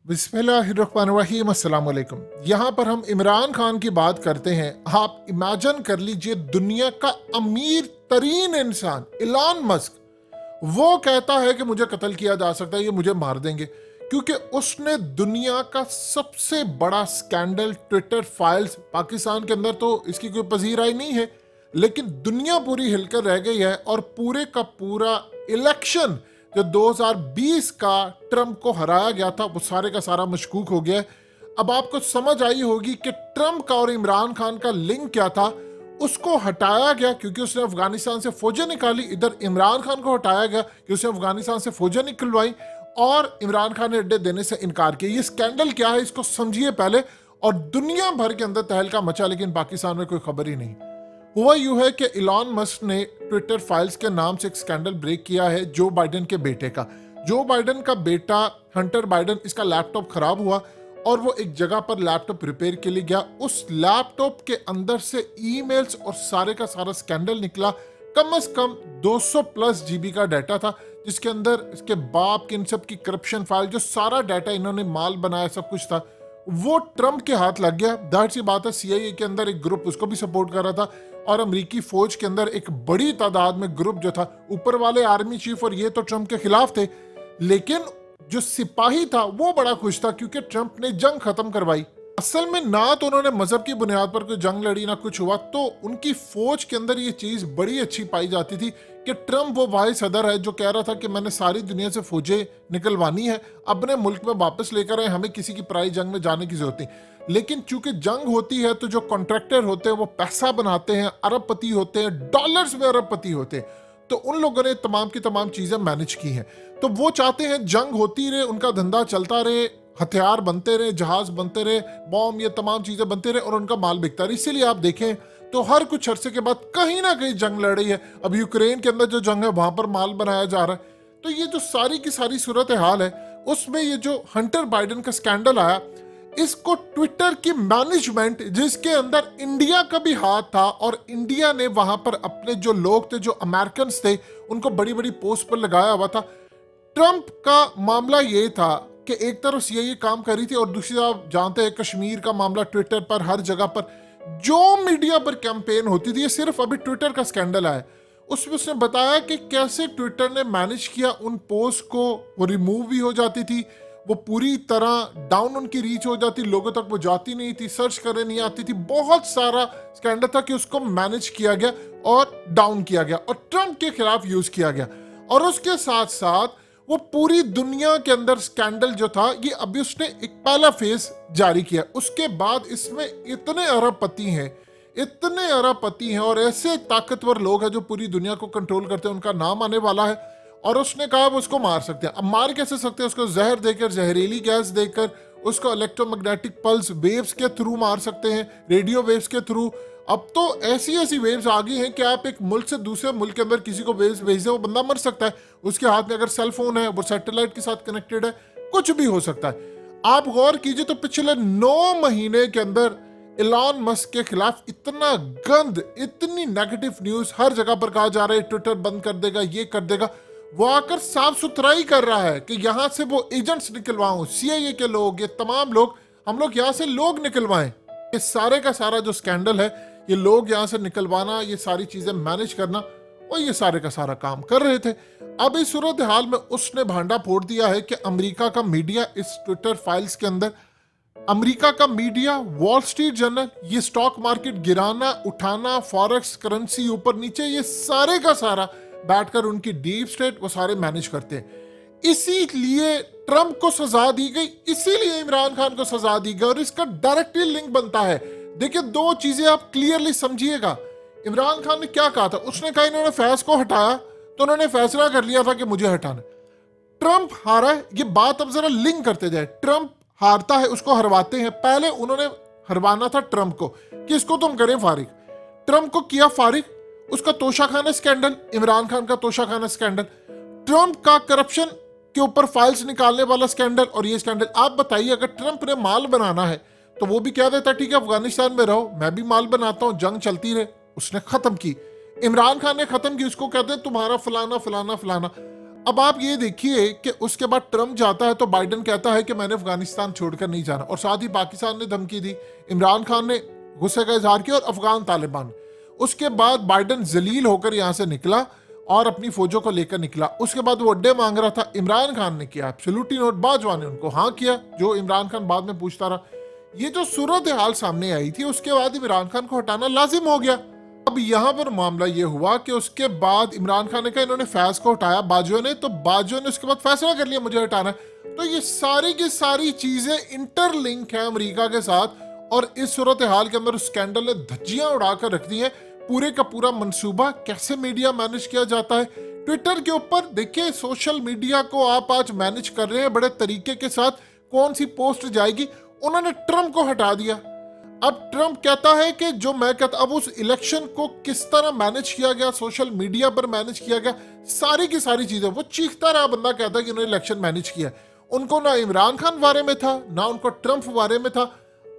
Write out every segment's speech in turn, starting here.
बिस्मिल्लाहिर्रहमानिर्रहीम, अस्सलाम वालेकुम। यहाँ पर हम इमरान खान की बात करते हैं। आप इमेजिन कर लीजिए, दुनिया का अमीर तरीन इंसान इलॉन मस्क, वो कहता है कि मुझे कत्ल किया जा सकता है, ये मुझे मार देंगे, क्योंकि उसने दुनिया का सबसे बड़ा स्कैंडल ट्विटर फाइल्स, पाकिस्तान के अंदर तो इसकी कोई पजीराई नहीं है, लेकिन दुनिया पूरी हिलकर रह गई है। और पूरे का पूरा इलेक्शन जो 2020 का ट्रंप को हराया गया था, वो सारे का सारा मशकूक हो गया है। अब आपको समझ आई होगी कि ट्रंप का और इमरान खान का लिंक क्या था। उसको हटाया गया क्योंकि उसने अफगानिस्तान से फौजें निकाली, इधर इमरान खान को हटाया गया कि उसने अफगानिस्तान से फौजें निकलवाई और इमरान खान ने अड्डे देने से इनकार किया। ये स्कैंडल क्या है, इसको समझिए पहले। और दुनिया भर के अंदर तहलका मचा, लेकिन पाकिस्तान में कोई खबर ही नहीं। हुआ यूं है कि इलॉन मस्क ने ट्विटर फाइल्स के नाम से एक स्कैंडल ब्रेक किया है जो बाइडेन के बेटे का। जो बाइडेन का बेटा हंटर बाइडेन, इसका लैपटॉप खराब हुआ और वो एक जगह पर लैपटॉप रिपेयर के लिए गया। उस लैपटॉप के अंदर से ईमेल्स और सारे का सारा स्कैंडल निकला। कम से कम 200 प्लस जीबी का डाटा था, जिसके अंदर इसके बाप के इन सब की करप्शन फाइल, जो सारा डाटा इन्होंने माल बनाया, सब कुछ था, वो ट्रंप के हाथ लग गया। जाहिर सी बात है, सीआईए के अंदर एक ग्रुप उसको भी सपोर्ट कर रहा था और अमेरिकी फौज के अंदर एक बड़ी तादाद में ग्रुप जो था, ऊपर वाले आर्मी चीफ और ये तो ट्रंप के खिलाफ थे, लेकिन जो सिपाही था वो बड़ा खुश था क्योंकि ट्रंप ने जंग खत्म करवाई। असल में ना तो उन्होंने मजहब की बुनियाद पर कोई जंग लड़ी, ना कुछ हुआ। तो उनकी फौज के अंदर ये चीज बड़ी अच्छी पाई जाती थी कि ट्रंप वो वाहिद सदर है जो कह रहा था कि मैंने सारी दुनिया से फौजें निकलवानी है, अपने मुल्क में वापस लेकर आए, हमें किसी की पराई जंग में जाने की जरूरत नहीं। लेकिन चूंकि जंग होती है तो जो कॉन्ट्रैक्टर होते हैं वो पैसा बनाते हैं, अरबपति होते हैं, डॉलर्स में अरबपति होते हैं। तो उन लोगों ने तमाम की तमाम चीजें मैनेज की हैं। तो वो चाहते हैं जंग होती रहे, उनका धंधा चलता रहे, हथियार बनते रहे, जहाज बनते रहे, बॉम्ब, ये तमाम चीजें बनते रहे और उनका माल बिकता रहे। इसीलिए आप देखें तो हर कुछ अरसे के बाद कहीं ना कहीं जंग लड़ रही है। अब यूक्रेन के अंदर जो जंग है वहां पर माल बनाया जा रहा है। तो ये जो सारी की सारी सूरत हाल है, उसमें ये जो हंटर बाइडेन का स्कैंडल आया, इसको ट्विटर की मैनेजमेंट, जिसके अंदर इंडिया का भी हाथ था और इंडिया ने वहां पर अपने जो लोग थे, जो अमेरिकन थे, उनको बड़ी बड़ी पोस्ट पर लगाया हुआ था। ट्रंप का मामला ये था कि एक तरफ सीआईए काम कर रही थी और दूसरी तरफ जानते हैं कश्मीर का मामला, ट्विटर पर हर जगह पर जो मीडिया पर कैंपेन होती थी, ये सिर्फ अभी ट्विटर का स्कैंडल आया, उसमें उसने बताया कि कैसे ट्विटर ने मैनेज किया उन पोस्ट को, वो रिमूव भी हो जाती थी, वो पूरी तरह डाउन उनकी रीच हो जाती, लोगों तक वो जाती नहीं थी, सर्च करने नहीं आती थी। बहुत सारा स्कैंडल था कि उसको मैनेज किया गया और डाउन किया गया और ट्रंप के खिलाफ यूज किया गया। और उसके साथ साथ वो पूरी दुनिया के अंदर स्कैंडल जो था, ये अभी उसने एक पहला फेज जारी किया। उसके बाद इसमें इतने अरबपति हैं, इतने अरबपति हैं और ऐसे ताकतवर लोग हैं जो पूरी दुनिया को कंट्रोल करते हैं, उनका नाम आने वाला है। और उसने कहा वो उसको मार सकते हैं। अब मार कैसे सकते हैं? उसको जहर देकर, जहरीली गैस देकर, उसको इलेक्ट्रोमैग्नेटिक पल्स वेव्स के थ्रू मार सकते हैं, रेडियो वेव्स के थ्रू। अब तो ऐसी ऐसी वेव्स आ गई हैं कि आप एक मुल्क से दूसरे मुल्क के अंदर किसी को वेव्स भेज दें, वो बंदा मर सकता है। उसके हाथ में अगर सेल फोन है, वो सैटेलाइट के साथ कनेक्टेड है, कुछ भी हो सकता है। आप गौर कीजिए तो पिछले 9 महीने के अंदर इलॉन मस्क के खिलाफ इतना गंद, इतनी नेगेटिव न्यूज हर जगह पर कहा जा रहा है, ट्विटर बंद कर देगा, ये कर देगा। वो आकर साफ सुथराई कर रहा है कि यहां से वो एजेंट्स निकलवाऊं, सीआईए के लोग, ये तमाम लोग, हम लोग यहां से लोग निकलवाएं। ये सारे का सारा जो स्कैंडल है, ये लोग यहां से निकलवाना, ये सारी चीजें मैनेज करना, और ये सारे का सारा काम कर रहे थे। अब इस सूरत हाल में उसने भांडा फोड़ दिया है कि अमेरिका का मीडिया इस ट्विटर फाइल्स के अंदर, अमेरिका का मीडिया, वॉल स्ट्रीट जर्नल, ये स्टॉक मार्केट गिराना, उठाना, फॉरेक्स करेंसी ऊपर नीचे, ये सारे का सारा बैठकर उनकी डीप स्टेट वो सारे मैनेज करते हैं। इसीलिए ट्रंप को सजा दी गई, इसीलिए इमरान खान को सजा दी गई और इसका डायरेक्टली लिंक बनता है। देखिए, दो चीजें आप क्लियरली समझिएगा। इमरान खान ने क्या कहा था? उसने कहा इन्होंने फैज को हटाया तो उन्होंने फैसला कर लिया था कि मुझे हटाना। ट्रंप हारा है, ये बात अब जरा लिंक करते जाए। ट्रंप हारता है, उसको हरवाते हैं। पहले उन्होंने हरवाना था ट्रंप को कि इसको तुम करें फारिग। ट्रंप को किया फारिग, उसका तोशाखाना स्कैंडल, इमरान खान का तोशाखाना स्कैंडल, ट्रंप का करप्शन के ऊपर फाइल्स निकालने वाला स्कैंडल और ये स्कैंडल। आप बताइए, अगर ट्रंप ने माल बनाना है तो वो भी कह देता ठीक है अफगानिस्तान में रहो, मैं भी माल बनाता हूं, जंग चलती रहे। उसने खत्म की। इमरान खान ने खत्म की, उसको कहते हैं तुम्हारा फलाना फलाना फलाना। अब आप ये देखिए कि उसके बाद ट्रम्प जाता है तो बाइडन कहता है कि मैंने अफगानिस्तान छोड़कर नहीं जाना, और साथ ही पाकिस्तान ने धमकी दी, इमरान खान ने गुस्से का इजहार किया और अफगान तालिबान। उसके बाद बाइडन जलील होकर यहां से निकला और अपनी फौजों को लेकर निकला। उसके बाद वो अड्डे मांग रहा था, इमरान खान ने किया एब्सोल्युटली नोट, बाजवा ने उनको हाँ किया, जो इमरान खान बाद में पूछता रहा। ये जो सूरत हाल सामने आई थी उसके बाद इमरान खान को हटाना लाजिम हो गया। अब यहाँ पर मामला ये हुआ कि उसके बाद इमरान खान ने कहा इन्होंने फैज को हटाया बाजुओं ने, तो बाजुओं ने उसके बाद फैसला कर लिया मुझे हटाना है। तो ये सारी की सारी चीजें इंटरलिंक है अमेरिका के साथ, और इस सूरत हाल के अंदर स्कैंडल ने धज्जियां उड़ाकर रख दी है। पूरे का पूरा मंसूबा कैसे मीडिया मैनेज किया जाता है ट्विटर के ऊपर। देखिए सोशल मीडिया को आप आज मैनेज कर रहे हैं बड़े तरीके के साथ, कौन सी पोस्ट जाएगी। उन्होंने ट्रम्प को हटा दिया। अब ट्रम्प कहता है कि जो मैं कहता, अब उस इलेक्शन को किस तरह मैनेज किया गया, सोशल मीडिया पर मैनेज किया गया, सारी की सारी चीजें, वो चीखता रहा बंदा कहता है कि उन्होंने इलेक्शन मैनेज किया। उनको ना इमरान खान बारे में था ना उनको ट्रम्प बारे में था।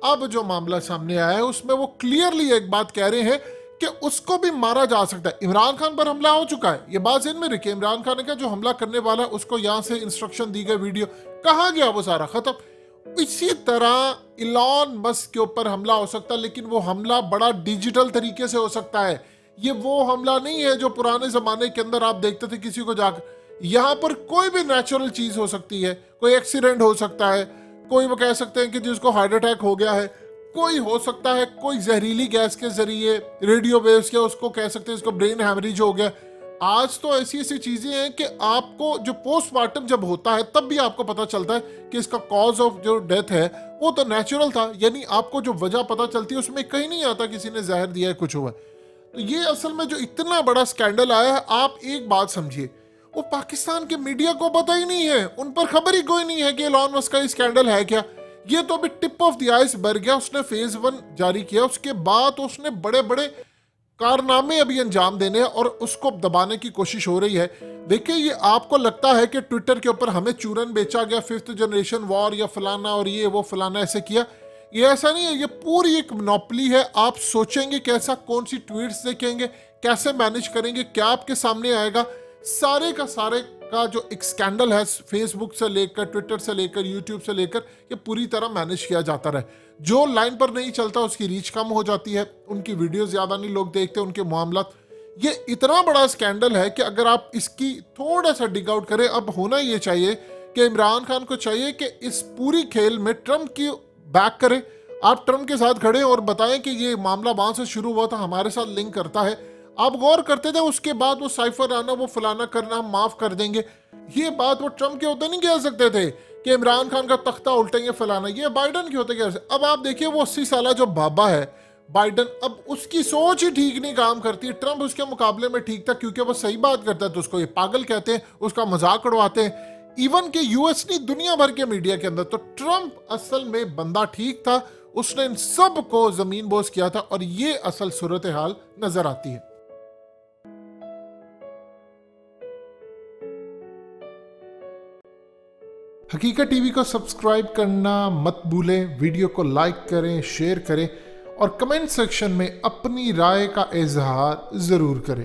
अब जो मामला सामने आया है उसमें वो क्लियरली एक बात कह रहे हैं कि उसको भी मारा जा सकता है। इमरान खान पर हमला हो चुका है, ये बात ज़हन में रखिए। इमरान खान ने कहा जो हमला करने वाला उसको यहां से इंस्ट्रक्शन दी गई, वीडियो कहा गया, वो सारा खत्म। इसी तरह इलॉन मस्क के ऊपर हमला हो सकता है, लेकिन वो हमला बड़ा डिजिटल तरीके से हो सकता है। ये वो हमला नहीं है जो पुराने जमाने के अंदर आप देखते थे किसी को जाकर। यहाँ पर कोई भी नेचुरल चीज हो सकती है, कोई एक्सीडेंट हो सकता है, कोई वो कह सकते हैं कि जिसको हार्ट अटैक हो गया है, कोई हो सकता है कोई जहरीली गैस के जरिए रेडियो वेव्स के उसको कह सकते हैं इसको ब्रेन हैमरेज हो गया। आज तो ऐसी ऐसी चीजें हैं कि आपको जो पोस्टमार्टम जब होता है तब भी आपको पता चलता है कि इसका कॉज ऑफ जो डेथ है वो तो नेचुरल था, यानी आपको जो वजह पता चलती है उसमें कहीं नहीं आता किसी ने जहर दिया है कुछ हुआ। तो ये असल में जो इतना बड़ा स्कैंडल आया है, आप एक बात समझिए, वो पाकिस्तान के मीडिया को पता ही नहीं है, उन पर खबर ही कोई नहीं है कि एलन मस्क का स्कैंडल है क्या। ये तो अभी टिप ऑफ द आइसबर्ग गया। उसने फेज 1 जारी किया, उसके बाद उसने बड़े बड़े कारनामे अभी अंजाम देने हैं और उसको दबाने की कोशिश हो रही है। देखिए ये आपको लगता है कि ट्विटर के ऊपर हमें चूरन बेचा गया, 5th जनरेशन वॉर या फलाना और ये वो फलाना ऐसे किया, ये ऐसा नहीं है। ये पूरी एक मोनोपोली है। आप सोचेंगे कैसा, कौन सी ट्वीट्स देखेंगे, कैसे मैनेज करेंगे, क्या आपके सामने आएगा, सारे का सारे का जो एक स्कैंडल है फेसबुक से लेकर ट्विटर से लेकर यूट्यूब से लेकर, ये पूरी तरह मैनेज किया जाता रहे। जो लाइन पर नहीं चलता उसकी रीच कम हो जाती है, उनकी वीडियो ज्यादा नहीं लोग देखते, उनके मामला। ये इतना बड़ा स्कैंडल है कि अगर आप इसकी थोड़ा सा डिग आउट करें, अब होना ये चाहिए कि इमरान खान को चाहिए कि इस पूरी खेल में ट्रम्प की बैक करें। आप ट्रम्प के साथ खड़े और बताएं कि ये मामला वहां से शुरू हुआ था, हमारे साथ लिंक करता है। आप गौर करते थे, उसके बाद वो साइफर आना, वो फलाना करना, हम माफ कर देंगे, ये बात वो ट्रम्प के होते नहीं कह सकते थे कि इमरान खान का तख्ता उल्टेंगे फलाना, ये बाइडन के होते कह सकते। अब आप देखिए वो 80 साल जो बाबा है बाइडन, अब उसकी सोच ही ठीक नहीं काम करती है। ट्रम्प उसके मुकाबले में ठीक था क्योंकि वो सही बात करता है तो उसको ये पागल कहते हैं, उसका मजाक उड़वाते हैं, इवन के यूएस नहीं दुनिया भर के मीडिया के अंदर। तो ट्रम्प असल में बंदा ठीक था, उसने इन सब को जमीन बोझ किया था और ये असल सूरत हाल नजर आती है। हकीकत टीवी को सब्सक्राइब करना मत भूलें, वीडियो को लाइक करें, शेयर करें और कमेंट सेक्शन में अपनी राय का इजहार जरूर करें।